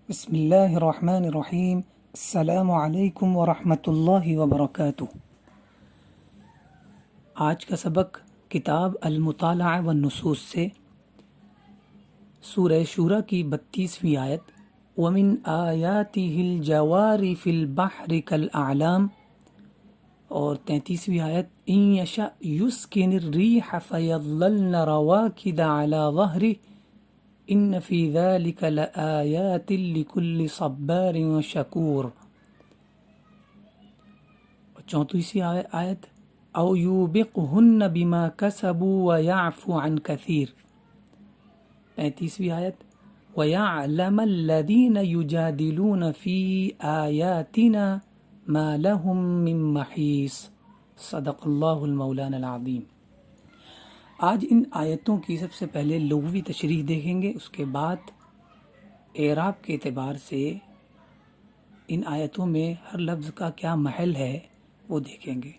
بسم اللہ الرحمن الرحیم۔ السلام علیکم ورحمۃ اللہ وبرکاتہ۔ آج کا سبق کتاب المطالعہ والنصوص سے سورہ شورى کی 32ویں آیت وَمِنْ آیَاتِهِ الْجَوَارِ فِي الْبَحْرِ كَالْأَعْلَامِ اور 33ویں آیت إِنْ يَشَأْ يُسْكِنِ الرِّيحَ فَيَظْلَلْنَ رَوَاكِدَ عَلَى ظَهْرِهِ ان فی ذلک لآیات لکل صبار شکور۔ 34ویں آیت او یوبقہن بما کسبوا ویعفو عن کثیر۔ 35ویں آیت ویعلم الذین یجادلون فی آیاتنا ما لهم من محیص۔ صدق اللہ المولانا العظیم۔ آج ان آیتوں کی سب سے پہلے لغوی تشریح دیکھیں گے، اس کے بعد اعراب کے اعتبار سے ان آیتوں میں ہر لفظ کا کیا محل ہے وہ دیکھیں گے۔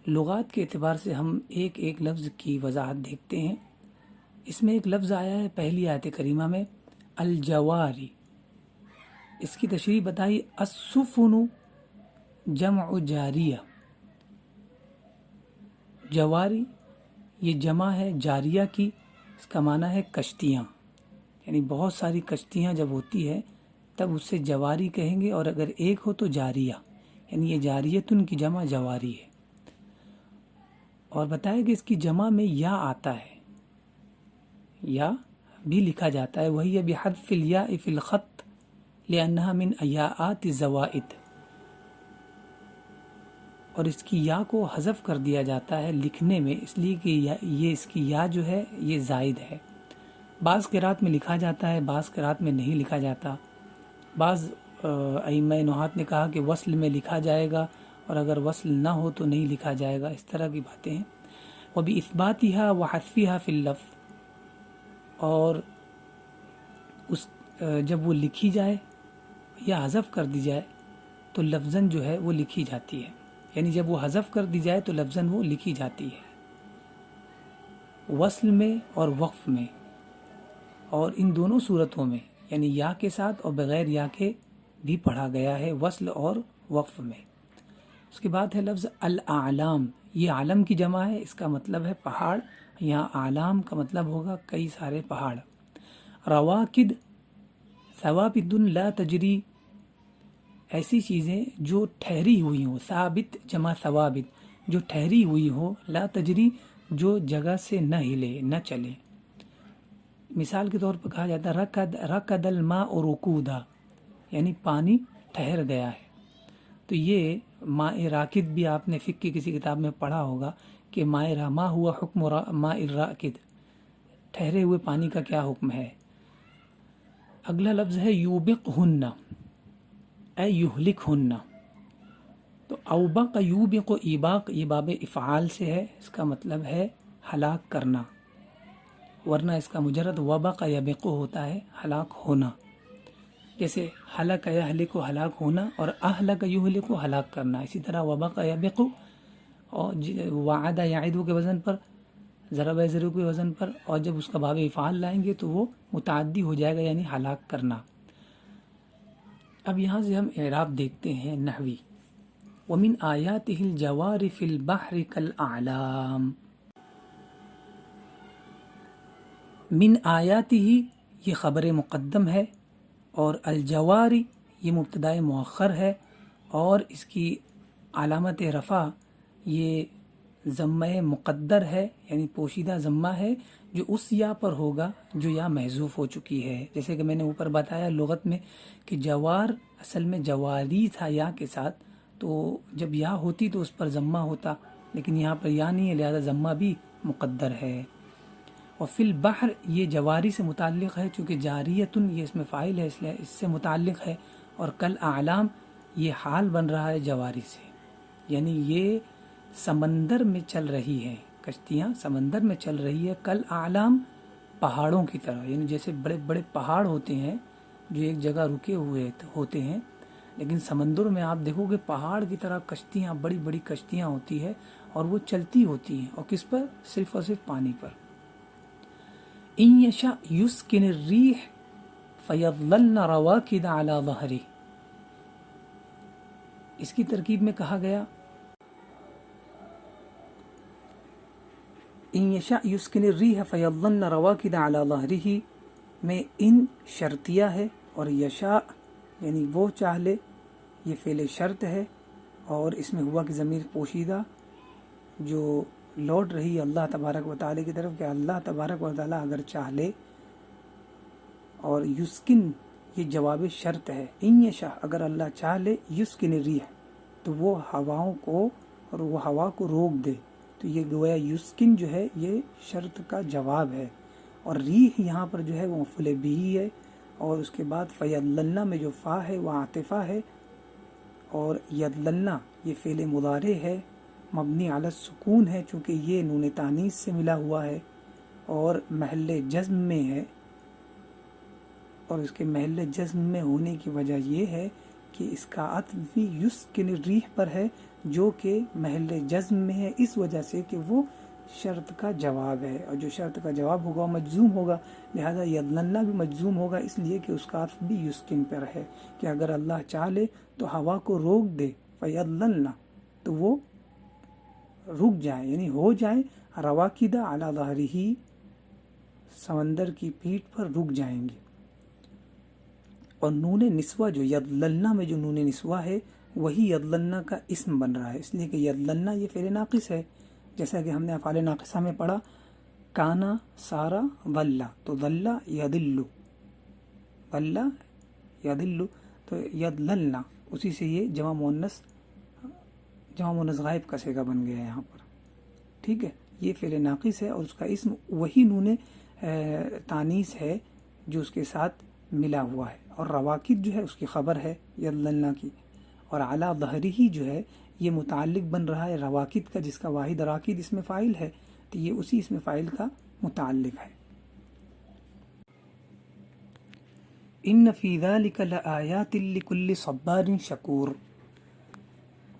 لغات کے اعتبار سے ہم ایک ایک لفظ کی وضاحت دیکھتے ہیں۔ اس میں ایک لفظ آیا ہے پہلی آیت کریمہ میں الجواری، اس کی تشریح بتائی السفن جمع جاریہ۔ جواری یہ جمع ہے جاریہ کی، اس کا معنی ہے کشتیاں، یعنی بہت ساری کشتیاں جب ہوتی ہے تب اس سے جواری کہیں گے، اور اگر ایک ہو تو جاریہ، یعنی یہ جاریتن کی جمع جواری ہے۔ اور بتایا کہ اس کی جمع میں یا آتا ہے، یا بھی لکھا جاتا ہے، وہی بحذف الیاء فی الخط لأنها من ایاءات الزوائد، اور اس کی یا کو حذف کر دیا جاتا ہے لکھنے میں، اس لیے کہ یہ اس کی یا جو ہے یہ زائد ہے۔ بعض قرات میں لکھا جاتا ہے، بعض قرات میں نہیں لکھا جاتا۔ بعض ائمہ نحات نے کہا کہ وصل میں لکھا جائے گا، اور اگر وصل نہ ہو تو نہیں لکھا جائے گا، اس طرح کی باتیں ہیں۔ وَبِإِثْبَاتِهَا وَحَذْفِهَا فِي اللَّفْظِ، اور اس جب وہ لکھی جائے یا حذف کر دی جائے تو لفظاً جو ہے وہ لکھی جاتی ہے، یعنی جب وہ حذف کر دی جائے تو لفظاً وہ لکھی جاتی ہے، وصل میں اور وقف میں، اور ان دونوں صورتوں میں یعنی یا کے ساتھ اور بغیر یا کے بھی پڑھا گیا ہے، وصل اور وقف میں۔ اس کے بعد ہے لفظ الاعلام، یہ عالم کی جمع ہے، اس کا مطلب ہے پہاڑ، یہاں اعلام کا مطلب ہوگا کئی سارے پہاڑ۔ رواکد ثوابت لا تجری، ایسی چیزیں جو ٹھہری ہوئی ہوں، ثابت جمع ثوابت، جو ٹھہری ہوئی ہو، لا تجری جو جگہ سے نہ ہلے نہ چلے۔ مثال کے طور پر کہا جاتا ہے رکد الماء رکودا، یعنی پانی ٹھہر گیا ہے۔ تو یہ ماء راکد بھی آپ نے فقہ کی کسی کتاب میں پڑھا ہوگا کہ ما ہوا حکم ماء الراکد، ٹھہرے ہوئے پانی کا کیا حکم ہے۔ اگلا لفظ ہے یوبقہن اے یہلکہن، تو اوبق یوبق ایباق یہ باب افعال سے ہے، اس کا مطلب ہے ہلاک کرنا، ورنہ اس کا مجرد وبق یبق ہوتا ہے ہلاک ہونا، جیسے ہلک یہلک ہلاک ہونا اور اہلک یہلک ہلاک کرنا، اسی طرح وبق یبق اور وعد یعد کے وزن پر، ضرب یضرب کے وزن پر، اور جب اس کا باب افعال لائیں گے تو وہ متعدی ہو جائے گا، یعنی ہلاک کرنا۔ اب یہاں سے ہم اعراب دیکھتے ہیں نحوی۔ وَمِنْ آیَاتِهِ الْجَوَارِ فِي الْبَحْرِ كَالْأَعْلَامِ۔ من آیاتہ یہ خبر مقدم ہے، اور الجواری یہ مبتدا مؤخر ہے، اور اس کی علامت رفع یہ ضمہ مقدر ہے، یعنی پوشیدہ ضمہ ہے جو اس یا پر ہوگا جو یا محذوف ہو چکی ہے۔ جیسے کہ میں نے اوپر بتایا لغت میں کہ جوار اصل میں جواری تھا یا کے ساتھ، تو جب یا ہوتی تو اس پر ضمہ ہوتا، لیکن یہاں پر یا نہیں ہے، لہذا ضمہ بھی مقدر ہے۔ اور فی البحر یہ جواری سے متعلق ہے، چونکہ جاریتن یہ اس میں فاعل ہے، اس لیے اس سے متعلق ہے، اور کل اعلام یہ حال بن رہا ہے جواری سے، یعنی یہ سمندر میں چل رہی ہے، کشتیاں سمندر میں چل رہی ہے، کل اعلام پہاڑوں کی طرح، یعنی جیسے بڑے بڑے پہاڑ ہوتے ہیں جو ایک جگہ رکے ہوئے ہوتے ہیں، لیکن سمندر میں آپ دیکھو گے پہاڑ کی طرح کشتیاں، بڑی بڑی کشتیاں ہوتی ہے، اور وہ چلتی ہوتی ہیں، اور کس پر؟ صرف اور صرف پانی پر۔ ان یشاء یسکن الریح فَيَظْلَلْنَ رَوَاكِدَ عَلَى ظَهْرِهِ. اس کی ترکیب میں کہا گیا ان یشاء یسکن الریح فیظلن رواکد علی ظہرہ میں ان شرطیہ ہے، اور یشاء یعنی وہ چاہ لے یہ فعل شرط ہے، اور اس میں ہوا کہ ضمیر پوشیدہ جو لوٹ رہی اللہ تبارک و تعالی کی طرف کہ اللہ تبارک و تعالی اگر چاہ لے، اور یسکن یہ جواب شرط ہے، ان یشاء اگر اللہ چاہ لے، یسکن الریح تو وہ ہواؤں کو اور وہ ہوا کو روک دے، تو یہ گویا یسکن جو ہے یہ شرط کا جواب ہے، اور ریح یہاں پر جو ہے وہ مفعول بہ ہے، اور اس کے بعد فیضللنا میں جو فا ہے وہ عاطفہ ہے، اور یضللنا یہ فعل مضارع ہے مبنی علی السکون ہے، چونکہ یہ نون تانیث سے ملا ہوا ہے اور محل جزم میں ہے، اور اس کے محل جزم میں ہونے کی وجہ یہ ہے کہ اس کا عطف بھی یسکن الریح پر ہے جو کہ محل جزم میں ہے، اس وجہ سے کہ وہ شرط کا جواب ہے، اور جو شرط کا جواب ہوگا وہ مجزوم ہوگا، لہذا یضللنا بھی مجزوم ہوگا، اس لیے کہ اس کا عطف بھی یسکن پر ہے کہ اگر اللہ چاہ لے تو ہوا کو روک دے، فیضللنا تو وہ رک جائیں یعنی ہو جائیں، رواکدہ علی ظہرہ سمندر کی پیٹھ پر رک جائیں گے. اور نون نسوہ جو یضللنا میں جو نون نسوہ ہے وہی یضللنا کا اسم بن رہا ہے، اس لیے کہ یضللنا یہ فعل ناقص ہے، جیسا کہ ہم نے افعال ناقصہ میں پڑھا کانا سارا ظلا، تو ظلا یضل، ظلا یضل، تو یضللنا اسی سے یہ جمع مؤنث غائب کا صیغہ بن گیا ہے یہاں پر. ٹھیک ہے، یہ فعل ناقص ہے اور اس کا اسم وہی نون تانیث ہے جو اس کے ساتھ ملا ہوا ہے، اور رواکد جو ہے اس کی خبر ہے یضللنا کی، اور علی ظہرہ جو ہے یہ متعلق بن رہا ہے رواکد کا، جس کا واحد راکد اس میں فاعل ہے، تو یہ اسی اس میں فاعل کا متعلق ہے. ان فی ذلک لآیات لکل صبار شکور.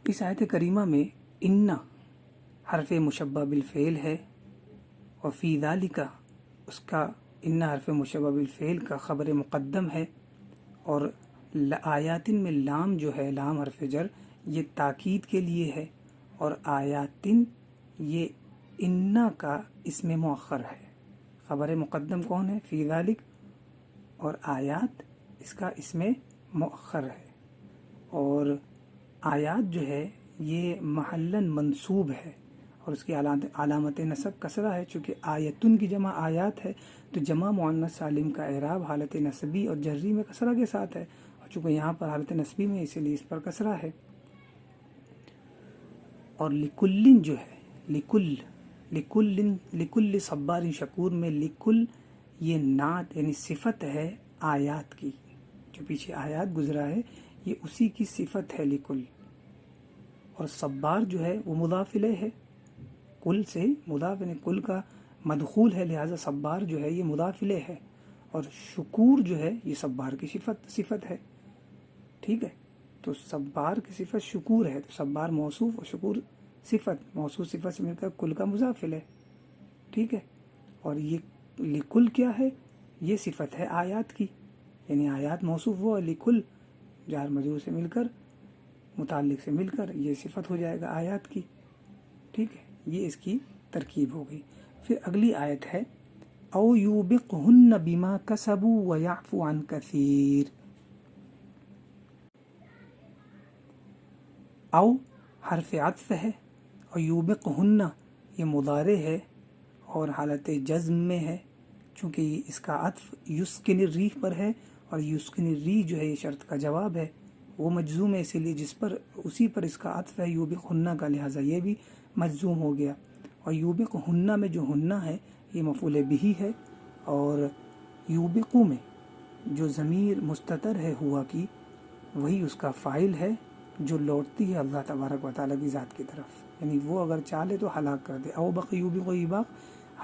اس آیت کریمہ میں ان حرف مشبہ بالفعل ہے، اور فی ذلک اس کا ان حرف مشبہ بالفعل کا خبر مقدم ہے، اور آیات میں لام جو ہے لام حرف جر یہ تاکید کے لیے ہے، اور آیاتن یہ انا کا اسم مؤخر ہے. خبر مقدم کون ہے؟ فی ذالک، اور آیات اس کا اسم مؤخر ہے، اور آیات جو ہے یہ محلاً منصوب ہے، اور اس کی علامت نصب کسرہ ہے، چونکہ آیتن کی جمع آیات ہے تو جمع مؤنث سالم کا اعراب حالت نصبی اور جری میں کسرہ کے ساتھ ہے، اور چونکہ یہاں پر حالت نصبی میں اسی لیے اس پر کسرہ ہے. اور لکلن جو ہے لکل صبار شکور میں لکل یہ نعت یعنی صفت ہے آیات کی، جو پیچھے آیات گزرا ہے یہ اسی کی صفت ہے لکل، اور صبار جو ہے وہ مضاف الیہ ہے، کل سے مضاف یعنی کل کا مدخول ہے، لہذا صبار جو ہے یہ مضاف الیہ ہے، اور شکور جو ہے یہ صبار کی صفت ہے. ٹھیک ہے، تو صبار کی صفت شکور ہے، تو صبار موصوف اور شکور صفت، موصوف صفت سے مل کر کل کا مضاف الیہ. ٹھیک ہے، اور یہ لکل کیا ہے؟ یہ صفت ہے آیات کی، یعنی آیات موصوف ہوا، لکل جار مجرور سے مل کر متعلق سے مل کر یہ صفت ہو جائے گا آیات کی. ٹھیک ہے، یہ اس کی ترکیب ہو گئی. پھر اگلی آیت ہے او یوبقہن بما کسبوا ویعفو عن کثیر. او حرف عطف ہے، اور یوبقہن یہ مضارع ہے اور حالت جزم میں ہے، چونکہ اس کا عطف یسکن الریح پر ہے، اور یسکن الریح جو ہے یہ شرط کا جواب ہے، وہ مجزوم ہے، اسی لیے جس پر اسی پر اس کا عطف ہے یوبقہن کا، لہٰذا یہ بھی مجزوم ہو گیا. اور یوبقہن میں جو ہنہ ہے یہ مفعول بہ ہے، اور یوبقو میں جو ضمیر مستتر ہے ہوا کی وہی اس کا فاعل ہے جو لوٹتی ہے اللہ تبارک و تعالیٰ کی ذات کی طرف، یعنی وہ اگر چاہے تو ہلاک کر دے. او بق یوبق و ایباق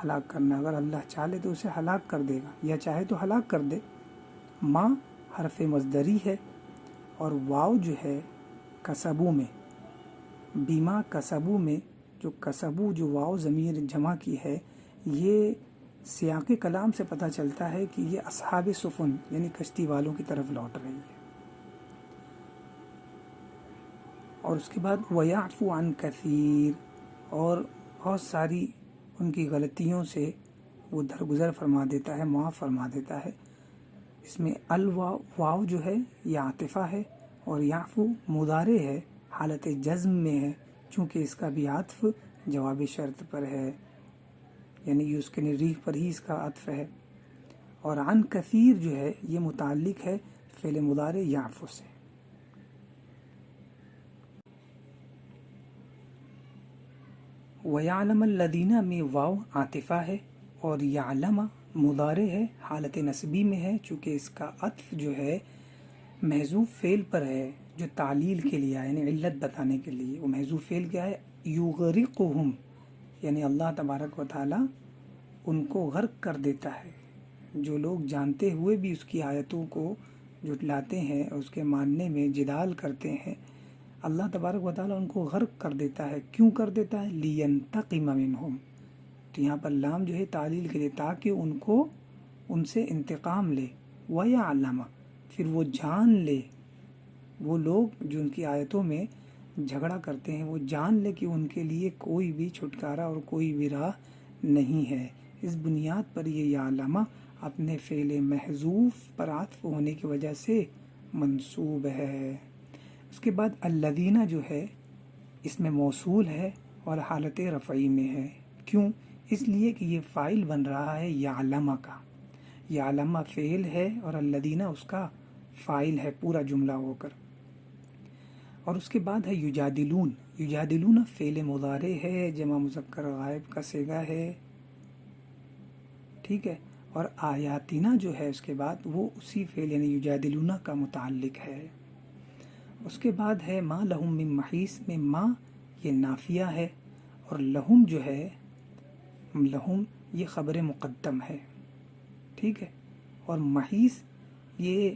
ہلاک کرنا، اگر اللہ چاہے تو اسے ہلاک کر دے گا یا چاہے تو ہلاک کر دے. ما حرف مصدری ہے، اور واو جو ہے کسبو میں، بیما کسبو میں جو کسبو جو واو ضمیر جمع کی ہے یہ سیاق کلام سے پتہ چلتا ہے کہ یہ اصحاب سفن یعنی کشتی والوں کی طرف لوٹ رہی ہے. اور اس کے بعد وَيَعْفُ عَنْ كَثِيرٍ، اور بہت ساری ان کی غلطیوں سے وہ درگزر فرما دیتا ہے، معاف فرما دیتا ہے. اس میں واو جو ہے یہ عاطفہ ہے، اور یعفو مضارع ہے، حالت جزم میں ہے، چونکہ اس کا بھی عطف جواب شرط پر ہے، یعنی یسکن الریح پر ہی اس کا عطف ہے. اور عن کثیر جو ہے یہ متعلق ہے فعل مضارع یعفو سے. وَيَعْلَمَ الَّذِينَ میں واو عاطفہ ہے اور یعلم مضارع ہے، حالت نصبی میں ہے، چونکہ اس کا عطف جو ہے محذوف فعل پر ہے جو تعلیل کے لیے یعنی علت بتانے کے لیے. وہ محذوف فعل کیا ہے؟ یغرقہم، یعنی اللہ تبارک و تعالی ان کو غرق کر دیتا ہے. جو لوگ جانتے ہوئے بھی اس کی آیتوں کو جھٹلاتے ہیں اور اس کے ماننے میں جدال کرتے ہیں، اللہ تبارک و تعالیٰ ان کو غرق کر دیتا ہے. کیوں کر دیتا ہے؟ لینتقم منہم، تو یہاں پر لام جو ہے تعلیل کے لیے، تاکہ ان سے انتقام لے. وَيَعْلَمَ، پھر وہ جان لے، وہ لوگ جو ان کی آیتوں میں جھگڑا کرتے ہیں وہ جان لے کہ ان کے لیے کوئی بھی چھٹکارا اور کوئی بھی راہ نہیں ہے. اس بنیاد پر یہ یعلم اپنے فعل محذوف پر عطف ہونے کی وجہ سے منصوب ہے. اس کے بعد الذین جو ہے اس میں موصول ہے اور حالت رفعی میں ہے. کیوں؟ اس لیے کہ یہ فاعل بن رہا ہے یعلم کا. یعلم فعل ہے اور الذین اس کا فاعل ہے پورا جملہ ہو کر. اور اس کے بعد ہے یجادلون. یجادلون فعل مضارع ہے، جمع مذکر غائب کا صیغہ ہے، ٹھیک ہے. اور آیاتنا جو ہے اس کے بعد وہ اسی فعل یعنی یجادلون کا متعلق ہے. اس کے بعد ہے ما لہم من محیص میں ما یہ نافیہ ہے، اور لہم جو ہے لہم یہ خبر مقدم ہے، ٹھیک ہے. اور محیص یہ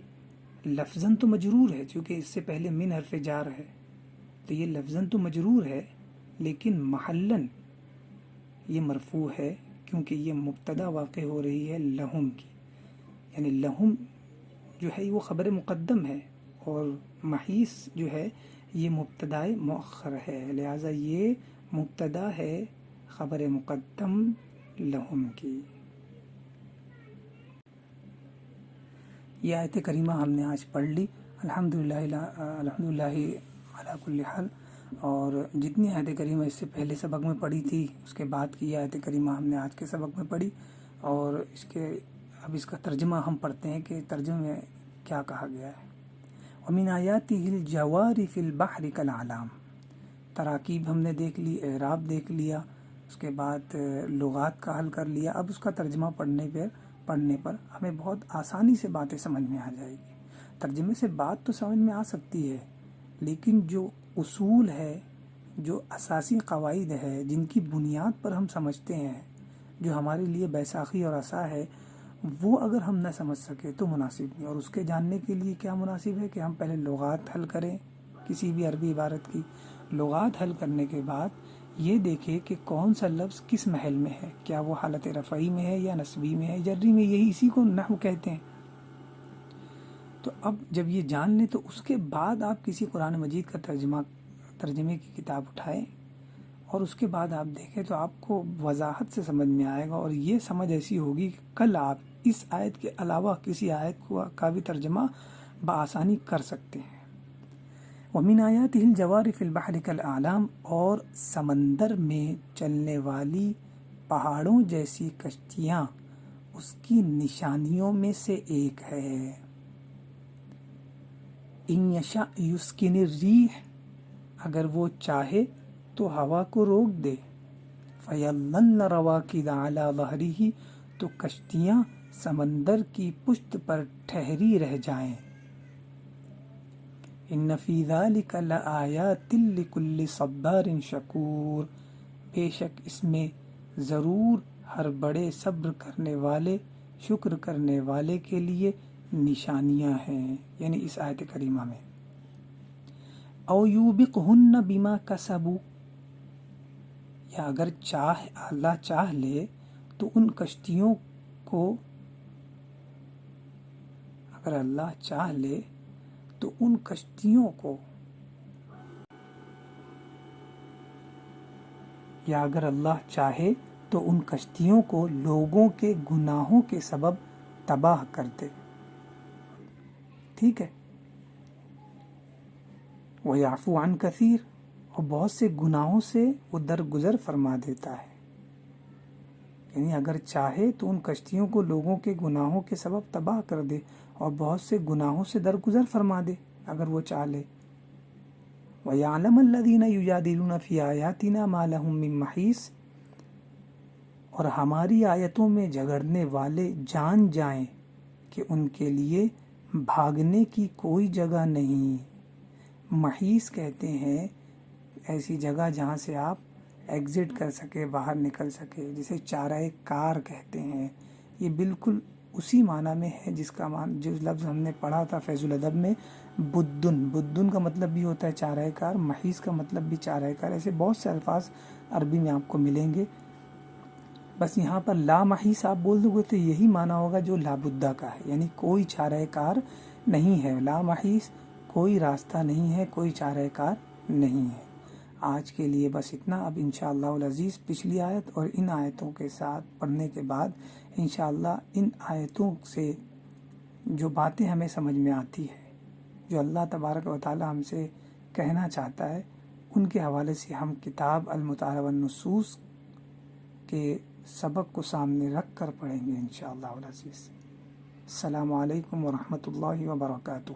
لفظاً تو مجرور ہے، چونکہ اس سے پہلے من حرف جار ہے، تو یہ لفظاً تو مجرور ہے لیکن محلاً یہ مرفوع ہے، کیونکہ یہ مبتدا واقع ہو رہی ہے لہم کی، یعنی لہم جو ہے وہ خبر مقدم ہے اور محیص جو ہے یہ مبتدا مؤخر ہے، لہٰذا یہ مبتدا ہے خبر مقدم لہم کی. یہ آیت کریمہ ہم نے آج پڑھ لی. الحمدللہ علی کل حال. اور جتنی آیت کریمہ اس سے پہلے سبق میں پڑھی تھی اس کے بعد کی آیت کریمہ ہم نے آج کے سبق میں پڑھی، اور اب اس کا ترجمہ ہم پڑھتے ہیں کہ ترجمے میں کیا کہا گیا ہے. وَمِنْ آیَاتِهِ الْجَوَارِ فِي الْبَحْرِ كَالْأَعْلَامِ. تراکیب ہم نے دیکھ لی، اعراب دیکھ لیا، اس کے بعد لغات کا حل کر لیا. اب اس کا ترجمہ پڑھنے پر ہمیں بہت آسانی سے باتیں سمجھ میں آ جائے گی. ترجمے سے بات تو سمجھ میں آ سکتی ہے، لیکن جو اصول ہے، جو اساسی قواعد ہے، جن کی بنیاد پر ہم سمجھتے ہیں، جو ہمارے لیے بیساخی اور اسا ہے، وہ اگر ہم نہ سمجھ سکے تو مناسب نہیں. اور اس کے جاننے کے لیے کیا مناسب ہے کہ ہم پہلے لغات حل کریں کسی بھی عربی عبارت کی. لغات حل کرنے کے بعد یہ دیکھیں کہ کون سا لفظ کس محل میں ہے، کیا وہ حالت رفعی میں ہے یا نصبی میں ہے، جری میں، یہی اسی کو نحو کہتے ہیں. تو اب جب یہ جان لیں تو اس کے بعد آپ کسی قرآن مجید کا ترجمے کی کتاب اٹھائیں اور اس کے بعد آپ دیکھیں تو آپ کو وضاحت سے سمجھ میں آئے گا، اور یہ سمجھ ایسی ہوگی کہ کل آپ اس آیت کے علاوہ کسی آیت کا بھی ترجمہ بآسانی کر سکتے ہیں. وَمِنْ آیَاتِهِ الْجَوَارِ فِي الْبَحْرِ كَالْأَعْلَامِ، اور سمندر میں چلنے والی پہاڑوں جیسی کشتیاں اس کی نشانیوں میں سے ایک ہے. إِنْ يَشَأْ يُسْكِنِ الرِّيحَ، اگر وہ چاہے تو ہوا کو روک دے. فَيَظَلَّنَّ رَوَاكِدَ عَلَى ظَهْرِهِ، تو کشتیاں سمندر کی پشت پر ٹھہری رہ جائیں. إِنَّ فِي ذَلِكَ لَآيَاتٍ لِكُلِّ صَبَّارٍ شَكُورٍ، بے شک اس میں ضرور ہر بڑے صبر کرنے والے، شکر کرنے والے کے لیے نشانیاں ہیں، یعنی اس آیت کریمہ میں. او یوبقہن بما کسبوا، یا اگر اللہ چاہ لے تو ان کشتیوں کو اگر اللہ چاہ لے تو ان کشتیوں کو، یا اگر اللہ چاہے تو ان کشتیوں کو لوگوں کے گناہوں کے سبب تباہ کر دے. ٹھیک ہے. وَيَعْفُو عَنْ كَثِيرٍ، اور بہت سے گناہوں سے وہ درگزر فرما دیتا ہے. یعنی اگر چاہے تو ان کشتیوں کو لوگوں کے گناہوں کے سبب تباہ کر دے اور بہت سے گناہوں سے درگزر فرما دے اگر وہ چاہے. وَيَعْلَمَ الَّذِينَ يُجَادِلُونَ فِي آيَاتِنَا مَا لَهُم مِّن مَّحِيصٍ، اور ہماری آیتوں میں جھگڑنے والے جان جائیں کہ ان کے لیے بھاگنے کی کوئی جگہ نہیں. محیص کہتے ہیں ایسی جگہ جہاں سے آپ ایگزٹ کر سکے، باہر نکل سکے، جسے چارہ کار کہتے ہیں. یہ بالکل اسی معنی میں ہے جو لفظ ہم نے پڑھا تھا فیض الادب میں، بدن کا مطلب بھی ہوتا ہے چارہ کار، محیص کا مطلب بھی چارہ کار. ایسے بہت سے الفاظ عربی میں آپ کو ملیں گے. بس یہاں پر لا محیص آپ بول دو گے تو یہی معنی ہوگا جو لا بدہ کا ہے، یعنی کوئی چارہ کار نہیں ہے. لا محیص، کوئی راستہ نہیں ہے، کوئی چارہ کار نہیں ہے. آج کے لیے بس اتنا. اب انشاءاللہ العزیز پچھلی آیت اور ان آیتوں کے ساتھ پڑھنے کے بعد انشاءاللہ ان آیتوں سے جو باتیں ہمیں سمجھ میں آتی ہے، جو اللہ تبارک و تعالی ہم سے کہنا چاہتا ہے، ان کے حوالے سے ہم کتاب المطالعہ والنصوص کے سبق کو سامنے رکھ کر پڑھیں گے انشاءاللہ العزیز. السلام علیکم ورحمۃ اللہ وبرکاتہ.